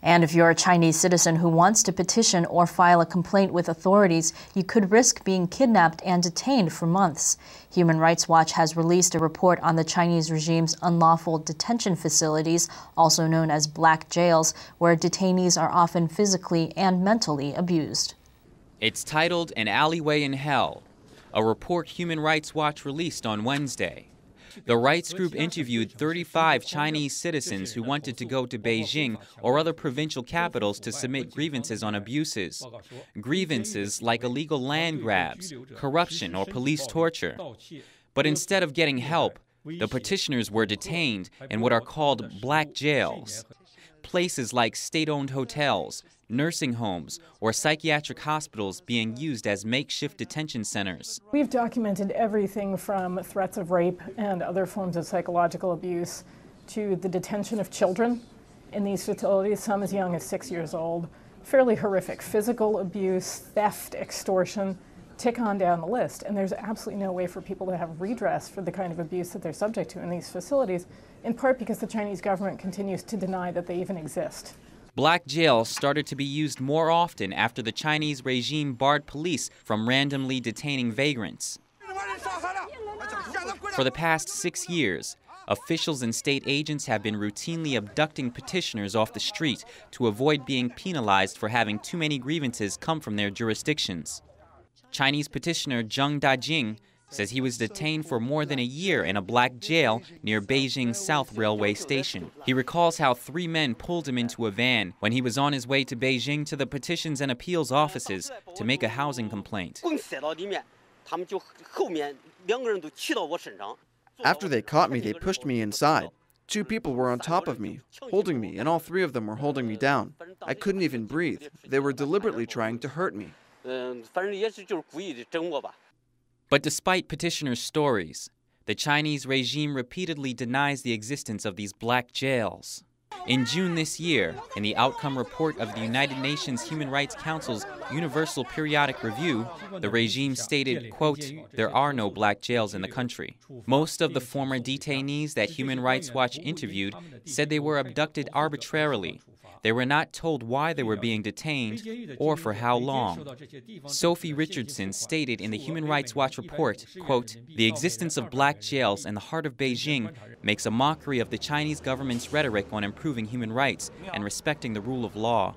And if you're a Chinese citizen who wants to petition or file a complaint with authorities, you could risk being kidnapped and detained for months. Human Rights Watch has released a report on the Chinese regime's unlawful detention facilities, also known as black jails, where detainees are often physically and mentally abused. It's titled An Alleyway in Hell, a report Human Rights Watch released on Wednesday. The rights group interviewed 35 Chinese citizens who wanted to go to Beijing or other provincial capitals to submit grievances on abuses. Grievances like illegal land grabs, corruption, or police torture. But instead of getting help, the petitioners were detained in what are called black jails. Places like state-owned hotels, nursing homes, or psychiatric hospitals being used as makeshift detention centers. We've documented everything from threats of rape and other forms of psychological abuse to the detention of children in these facilities, some as young as 6 years old, fairly horrific physical abuse, theft, extortion, tick on down the list. And there's absolutely no way for people to have redress for the kind of abuse that they're subject to in these facilities, in part because the Chinese government continues to deny that they even exist. Black jails started to be used more often after the Chinese regime barred police from randomly detaining vagrants. For the past 6 years, officials and state agents have been routinely abducting petitioners off the street to avoid being penalized for having too many grievances come from their jurisdictions. Chinese petitioner Zheng Dajing says he was detained for more than a year in a black jail near Beijing's South Railway Station. He recalls how 3 men pulled him into a van when he was on his way to Beijing to the petitions and appeals offices to make a housing complaint. After they caught me, they pushed me inside. 2 people were on top of me, holding me, and all 3 of them were holding me down. I couldn't even breathe. They were deliberately trying to hurt me. But despite petitioners' stories, the Chinese regime repeatedly denies the existence of these black jails. In June this year, in the outcome report of the United Nations Human Rights Council's Universal Periodic Review, the regime stated, quote, "There are no black jails in the country." Most of the former detainees that Human Rights Watch interviewed said they were abducted arbitrarily. They were not told why they were being detained or for how long. Sophie Richardson stated in the Human Rights Watch report, quote, "The existence of black jails in the heart of Beijing makes a mockery of the Chinese government's rhetoric on improving human rights and respecting the rule of law."